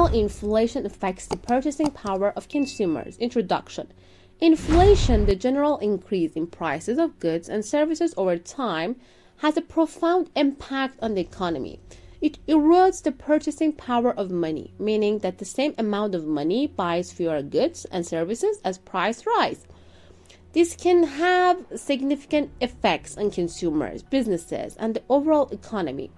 How inflation affects the purchasing power of consumers. Introduction. Inflation, the general increase in prices of goods and services over time, has a profound impact on the economy. It erodes the purchasing power of money, meaning that the same amount of money buys fewer goods and services as prices rise. This can have significant effects on consumers, businesses, and the overall economy.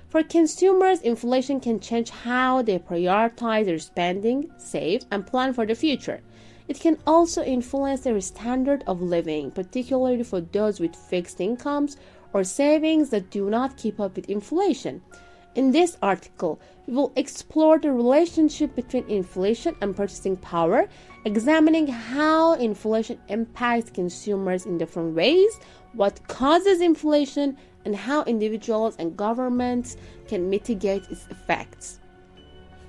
For consumers, inflation can change how they prioritize their spending, save, and plan for the future. It can also influence their standard of living, particularly for those with fixed incomes or savings that do not keep up with inflation. In this article, we will explore the relationship between inflation and purchasing power, examining how inflation impacts consumers in different ways, what causes inflation, and how individuals and governments can mitigate its effects.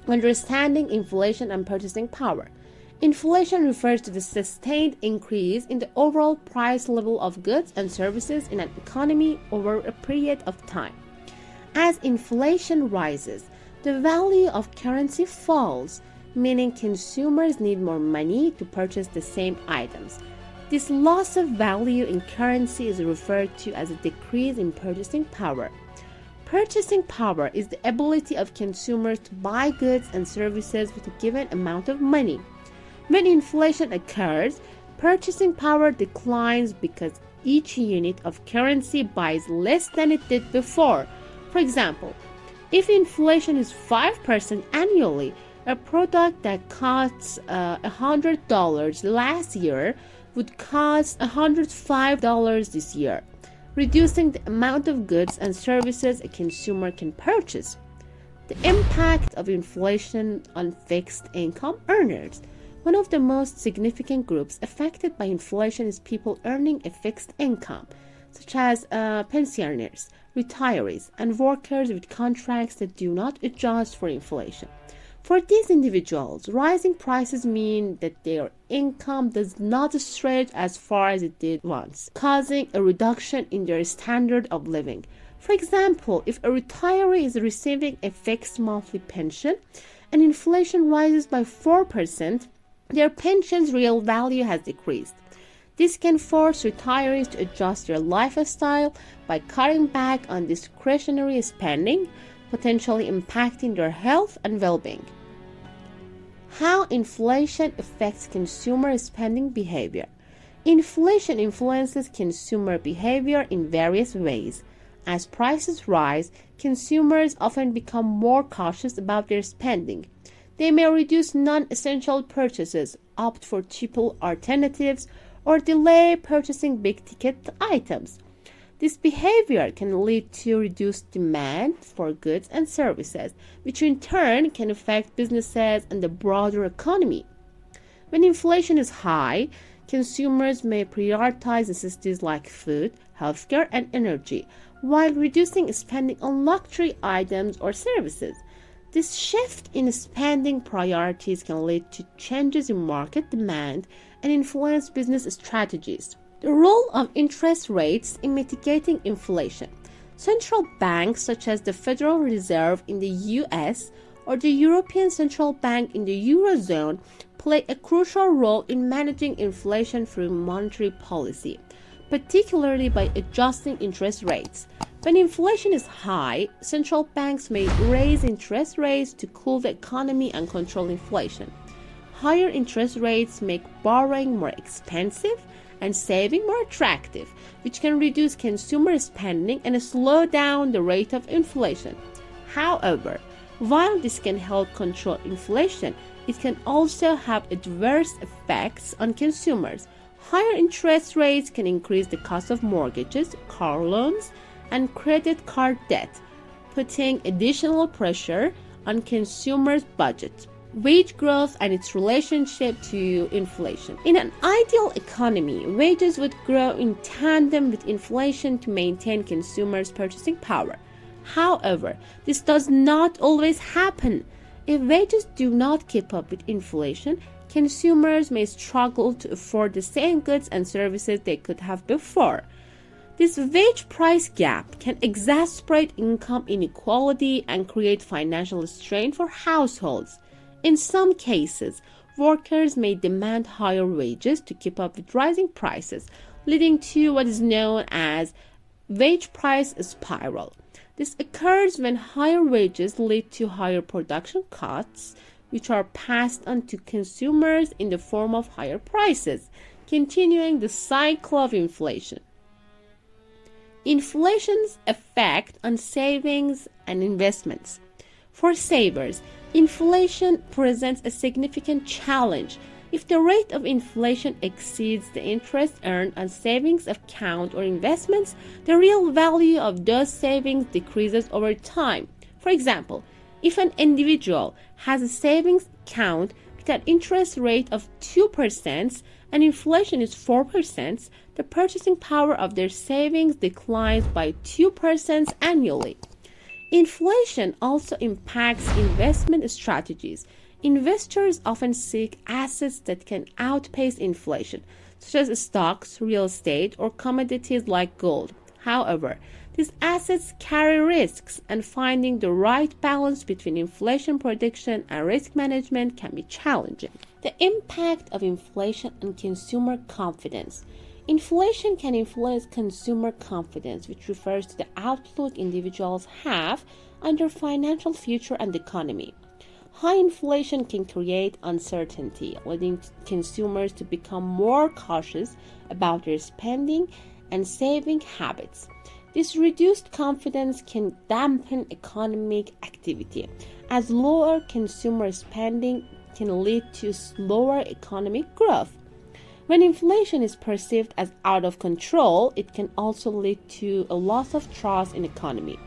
Understanding inflation and purchasing power. Inflation refers to the sustained increase in the overall price level of goods and services in an economy over a period of time. As inflation rises, the value of currency falls, meaning consumers need more money to purchase the same items. This loss of value in currency is referred to as a decrease in purchasing power. Purchasing power is the ability of consumers to buy goods and services with a given amount of money. When inflation occurs, purchasing power declines because each unit of currency buys less than it did before. For example, if inflation is 5% annually, a product that costs $100 last year would cost $105 this year, reducing the amount of goods and services a consumer can purchase. The impact of inflation on fixed income earners. One of the most significant groups affected by inflation is people earning a fixed income, such as pensioners, retirees, and workers with contracts that do not adjust for inflation. For these individuals, rising prices mean that their income does not stretch as far as it did once, causing a reduction in their standard of living. For example, if a retiree is receiving a fixed monthly pension and inflation rises by 4%, their pension's real value has decreased. This can force retirees to adjust their lifestyle by cutting back on discretionary spending, potentially impacting their health and well-being. How inflation affects consumer spending behavior. Inflation influences consumer behavior in various ways. As prices rise, consumers often become more cautious about their spending. They may reduce non-essential purchases, opt for cheaper alternatives, or delay purchasing big-ticket items. This behavior can lead to reduced demand for goods and services, which in turn can affect businesses and the broader economy. When inflation is high, consumers may prioritize necessities like food, healthcare, and energy, while reducing spending on luxury items or services. This shift in spending priorities can lead to changes in market demand and influence business strategies. The role of interest rates in mitigating inflation. Central banks such as the Federal Reserve in the US or the European Central Bank in the Eurozone play a crucial role in managing inflation through monetary policy, particularly by adjusting interest rates. When inflation is high, central banks may raise interest rates to cool the economy and control inflation. Higher interest rates make borrowing more expensive and saving more attractive, which can reduce consumer spending and slow down the rate of inflation. However, while this can help control inflation, it can also have adverse effects on consumers. Higher interest rates can increase the cost of mortgages, car loans, and credit card debt, putting additional pressure on consumers' budgets. Wage growth and its relationship to inflation. In an ideal economy, wages would grow in tandem with inflation to maintain consumers' purchasing power. However, this does not always happen. If wages do not keep up with inflation, consumers may struggle to afford the same goods and services they could have before. This wage-price gap can exacerbate income inequality and create financial strain for households. In some cases, workers may demand higher wages to keep up with rising prices, leading to what is known as wage price spiral. This occurs when higher wages lead to higher production costs, which are passed on to consumers in the form of higher prices, continuing the cycle of inflation. Inflation's effect on savings and investments. For savers, inflation presents a significant challenge. If the rate of inflation exceeds the interest earned on savings account or investments, the real value of those savings decreases over time. For example, if an individual has a savings account with an interest rate of 2% and inflation is 4%, the purchasing power of their savings declines by 2% annually. Inflation also impacts investment strategies. Investors often seek assets that can outpace inflation, such as stocks, real estate, or commodities like gold. However, these assets carry risks, and finding the right balance between inflation prediction and risk management can be challenging. The impact of inflation on consumer confidence. Inflation can influence consumer confidence, which refers to the outlook individuals have on their financial future and the economy. High inflation can create uncertainty, leading consumers to become more cautious about their spending and saving habits. This reduced confidence can dampen economic activity, as lower consumer spending can lead to slower economic growth. When inflation is perceived as out of control, it can also lead to a loss of trust in the economy,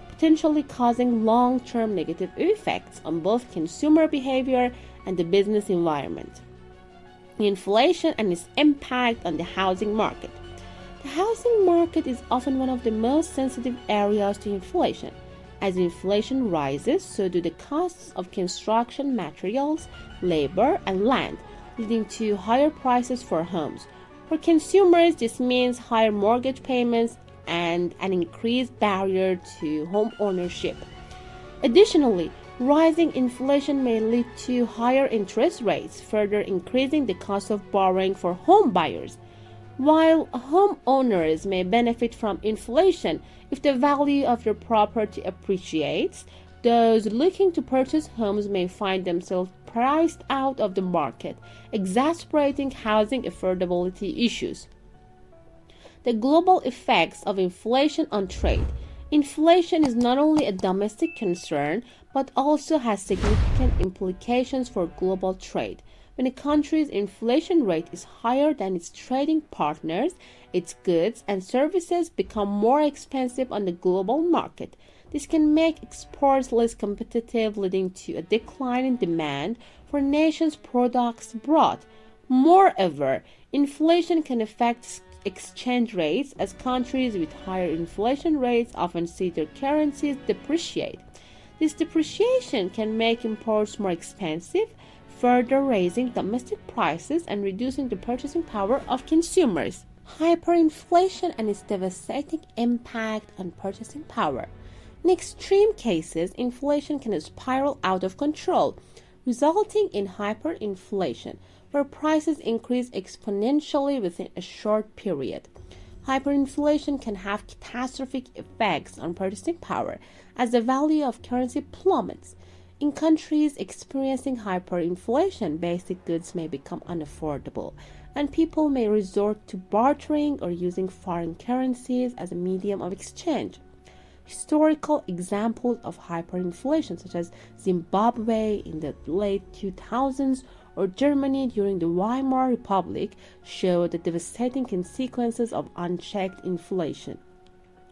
potentially causing long-term negative effects on both consumer behavior and the business environment. Inflation and its impact on the housing market. The housing market is often one of the most sensitive areas to inflation. As inflation rises, so do the costs of construction materials, labor, and land, leading to higher prices for homes. For consumers, this means higher mortgage payments and an increased barrier to home ownership. Additionally, rising inflation may lead to higher interest rates, further increasing the cost of borrowing for home buyers. While homeowners may benefit from inflation if the value of their property appreciates, those looking to purchase homes may find themselves priced out of the market, exacerbating housing affordability issues. The global effects of inflation on trade. Inflation is not only a domestic concern, but also has significant implications for global trade. When a country's inflation rate is higher than its trading partners, its goods and services become more expensive on the global market. This can make exports less competitive, leading to a decline in demand for nations' products abroad. Moreover, inflation can affect exchange rates, as countries with higher inflation rates often see their currencies depreciate. This depreciation can make imports more expensive, further raising domestic prices and reducing the purchasing power of consumers. Hyperinflation and its devastating impact on purchasing power. In extreme cases, inflation can spiral out of control, resulting in hyperinflation, where prices increase exponentially within a short period. Hyperinflation can have catastrophic effects on purchasing power, as the value of currency plummets. In countries experiencing hyperinflation, basic goods may become unaffordable, and people may resort to bartering or using foreign currencies as a medium of exchange. Historical examples of hyperinflation, such as Zimbabwe in the late 2000s or Germany during the Weimar Republic, show the devastating consequences of unchecked inflation.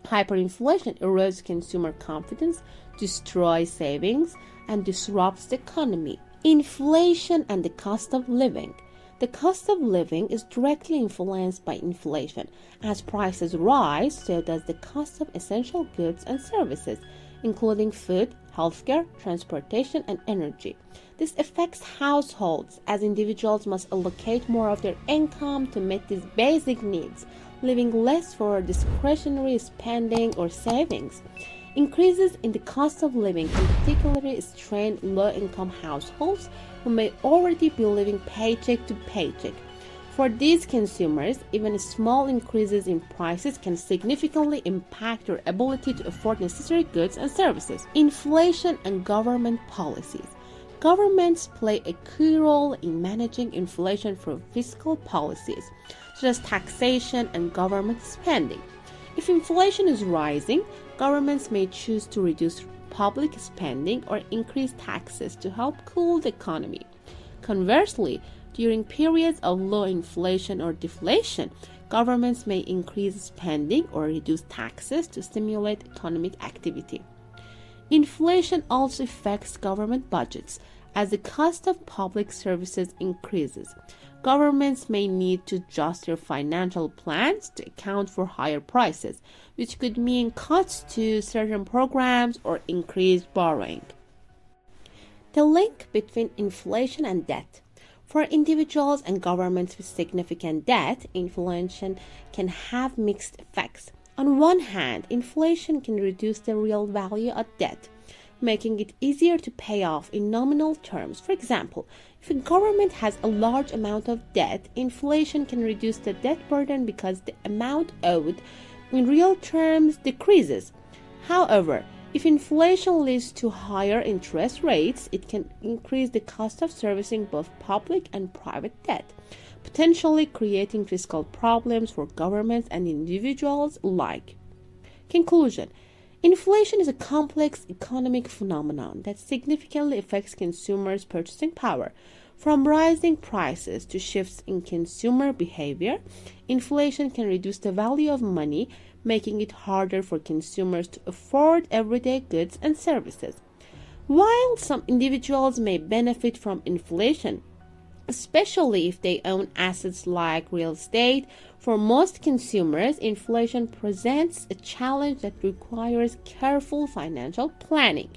Hyperinflation erodes consumer confidence, destroys savings, and disrupts the economy. Inflation and the cost of living. The cost of living is directly influenced by inflation. As prices rise, so does the cost of essential goods and services, including food, healthcare, transportation, and energy. This affects households, as individuals must allocate more of their income to meet these basic needs, leaving less for discretionary spending or savings. Increases in the cost of living can particularly strain low-income households who may already be living paycheck to paycheck. For these consumers, even small increases in prices can significantly impact their ability to afford necessary goods and services. Inflation and government policies. Governments play a key role in managing inflation through fiscal policies, such as taxation and government spending. If inflation is rising, governments may choose to reduce public spending or increase taxes to help cool the economy. Conversely, during periods of low inflation or deflation, governments may increase spending or reduce taxes to stimulate economic activity. Inflation also affects government budgets. As the cost of public services increases, governments may need to adjust their financial plans to account for higher prices, which could mean cuts to certain programs or increased borrowing. The link between inflation and debt. For individuals and governments with significant debt, inflation can have mixed effects. On one hand, inflation can reduce the real value of debt, making it easier to pay off in nominal terms. For example, if a government has a large amount of debt, inflation can reduce the debt burden because the amount owed in real terms decreases. However, if inflation leads to higher interest rates, it can increase the cost of servicing both public and private debt, potentially creating fiscal problems for governments and individuals alike. Conclusion. Inflation is a complex economic phenomenon that significantly affects consumers' purchasing power. From rising prices to shifts in consumer behavior, inflation can reduce the value of money, making it harder for consumers to afford everyday goods and services. While some individuals may benefit from inflation, especially if they own assets like real estate, for most consumers, inflation presents a challenge that requires careful financial planning.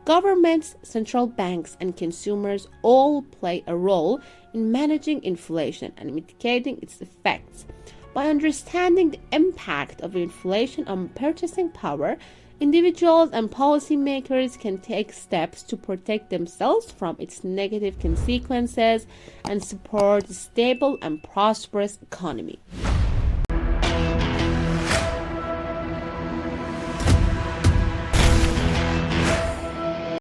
Governments, central banks, and consumers all play a role in managing inflation and mitigating its effects. By understanding the impact of inflation on purchasing power, individuals and policymakers can take steps to protect themselves from its negative consequences and support a stable and prosperous economy.